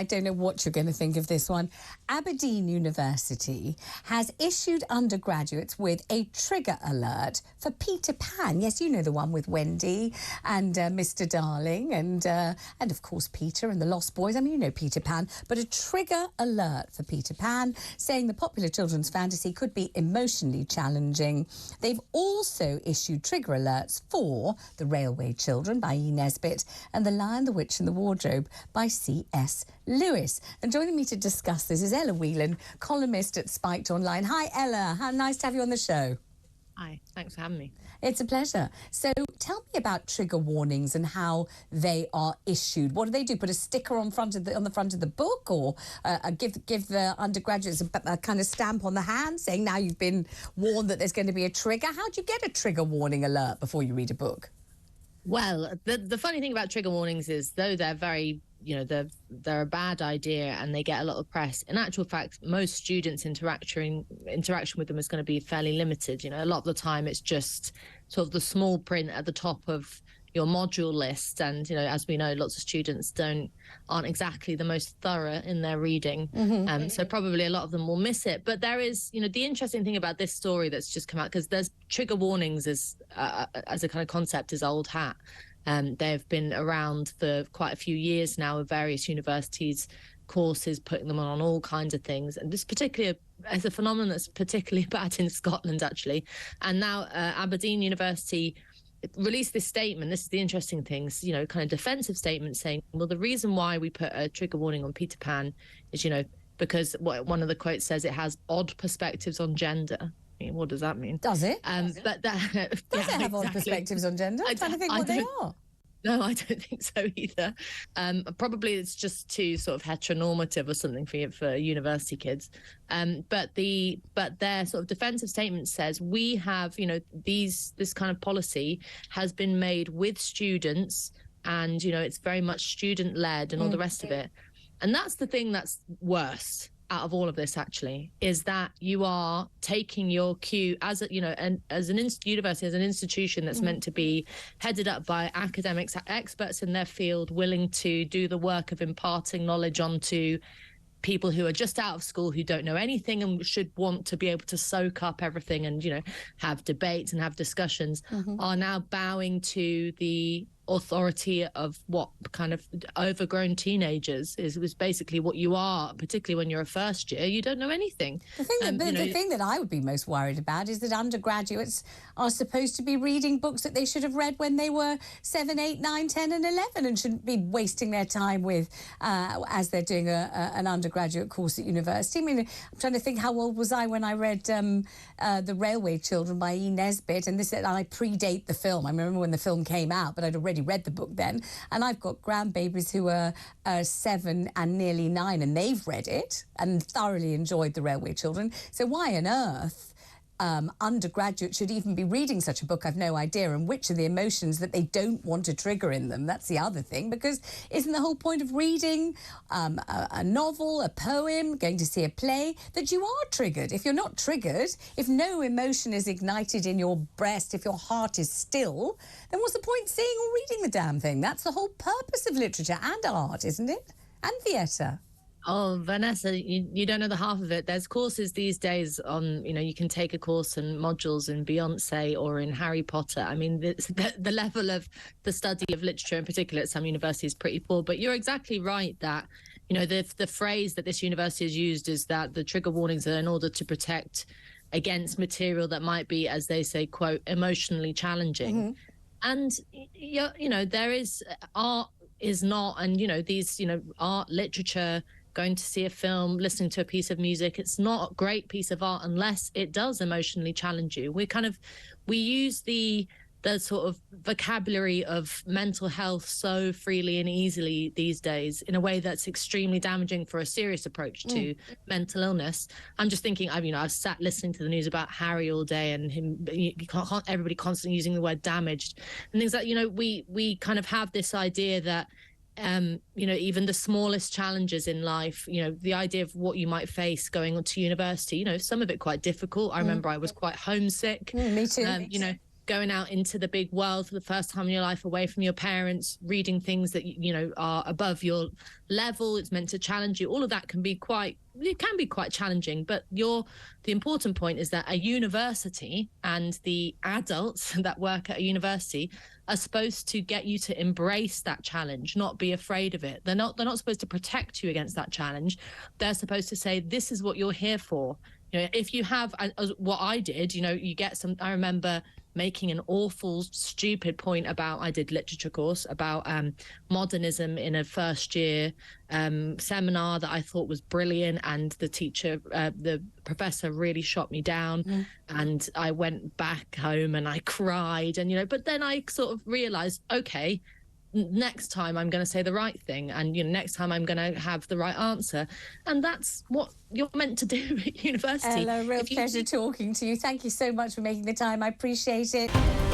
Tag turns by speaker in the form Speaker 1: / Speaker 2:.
Speaker 1: I don't know what you're going to think of this one. Aberdeen University has issued undergraduates with a trigger alert for Peter Pan. Yes, you know the one with Wendy and Mr. Darling and of course Peter and the Lost Boys. I mean, you know Peter Pan. But a trigger alert for Peter Pan, saying the popular children's fantasy could be emotionally challenging. They've also issued trigger alerts for The Railway Children by E. Nesbit and The Lion, the Witch and the Wardrobe by C.S. Lewis. And joining me to discuss this is Ella Whelan, columnist at Spiked Online. Hi, Ella. How nice to have you on the show.
Speaker 2: Hi, thanks for having me.
Speaker 1: It's a pleasure. So tell me about trigger warnings and how they are issued. What do they do? Put a sticker on the front of the book, or give the undergraduates a kind of stamp on the hand saying now you've been warned that there's going to be a trigger? How do you get a trigger warning alert before you read a book?
Speaker 2: Well, the funny thing about trigger warnings is, though they're very, they're a bad idea and they get a lot of press, in actual fact, most students' interaction with them is going to be fairly limited. A lot of the time it's just sort of the small print at the top of your module list. And, as we know, lots of students aren't exactly the most thorough in their reading. So probably a lot of them will miss it. But there is, the interesting thing about this story that's just come out, because there's trigger warnings as a kind of concept is old hat. They've been around for quite a few years now with various universities, courses, putting them on all kinds of things. And this particularly as a phenomenon that's particularly bad in Scotland, actually. And now Aberdeen University released this statement. This is the interesting thing, kind of defensive statement saying, well, the reason why we put a trigger warning on Peter Pan is, because one of the quotes says it has odd perspectives on gender. I mean, what does that mean?
Speaker 1: Does it?
Speaker 2: But that
Speaker 1: does it have odd perspectives on gender? I'm trying to think what they are.
Speaker 2: No, I don't think so either. Probably it's just too sort of heteronormative or something for university kids. But their sort of defensive statement says we have, this kind of policy has been made with students, and it's very much student led and all the rest of it. And that's the thing that's worse out of all of this, actually, is that you are taking your cue as university, as an institution that's meant to be headed up by academics, experts in their field, willing to do the work of imparting knowledge onto people who are just out of school, who don't know anything and should want to be able to soak up everything and, have debates and have discussions, are now bowing to the authority of what kind of overgrown teenagers was basically what you are, particularly when you're a first year. You don't know anything.
Speaker 1: The thing that I would be most worried about is that undergraduates are supposed to be reading books that they should have read when they were 7, 8, 9, 10 and 11 and shouldn't be wasting their time with as they're doing an undergraduate course at university. I mean, I'm trying to think, how old was I when I read The Railway Children by E. Nesbit, and I predate the film. I remember when the film came out, but I'd already read the book then, and I've got grandbabies who are 7 and nearly 9, and they've read it and thoroughly enjoyed The Railway Children. So why on earth undergraduates should even be reading such a book, I've no idea, and which are the emotions that they don't want to trigger in them. That's the other thing, because isn't the whole point of reading a novel, a poem, going to see a play, that you are triggered? If you're not triggered, if no emotion is ignited in your breast, if your heart is still, then what's the point seeing or reading the damn thing? That's the whole purpose of literature and art, isn't it? And theatre.
Speaker 2: Oh, Vanessa, you don't know the half of it. There's courses these days on, you can take a course and modules in Beyonce or in Harry Potter. I mean, the level of the study of literature in particular at some universities is pretty poor. But you're exactly right that, the phrase that this university has used is that the trigger warnings are in order to protect against material that might be, as they say, quote, emotionally challenging. And, there is art is not, and, these, art, literature, going to see a film, listening to a piece of music, it's not a great piece of art unless it does emotionally challenge you. We use the sort of vocabulary of mental health so freely and easily these days in a way that's extremely damaging for a serious approach to mental illness. I'm just thinking, I've sat listening to the news about Harry all day and him, everybody constantly using the word damaged and things like, we kind of have this idea that even the smallest challenges in life, the idea of what you might face going on to university, some of it quite difficult. I remember I was quite homesick.
Speaker 1: Me too.
Speaker 2: going out into the big world for the first time in your life, away from your parents, reading things that, you know, are above your level. It's meant to challenge you. All of that can be quite challenging. But the important point is that a university and the adults that work at a university are supposed to get you to embrace that challenge, not be afraid of it. They're not supposed to protect you against that challenge. They're supposed to say, this is what you're here for. You know, if you have what I did, you know, you get some. I remember making an awful, stupid point about, I did literature course about modernism in a first year seminar that I thought was brilliant, and the professor really shot me down, and I went back home and I cried, and, you know, but then I sort of realized, okay, next time I'm going to say the right thing, and, you know, next time I'm going to have the right answer, and that's what you're meant to do at university.
Speaker 1: Ella, real pleasure talking to you. Thank you so much for making the time. I appreciate it.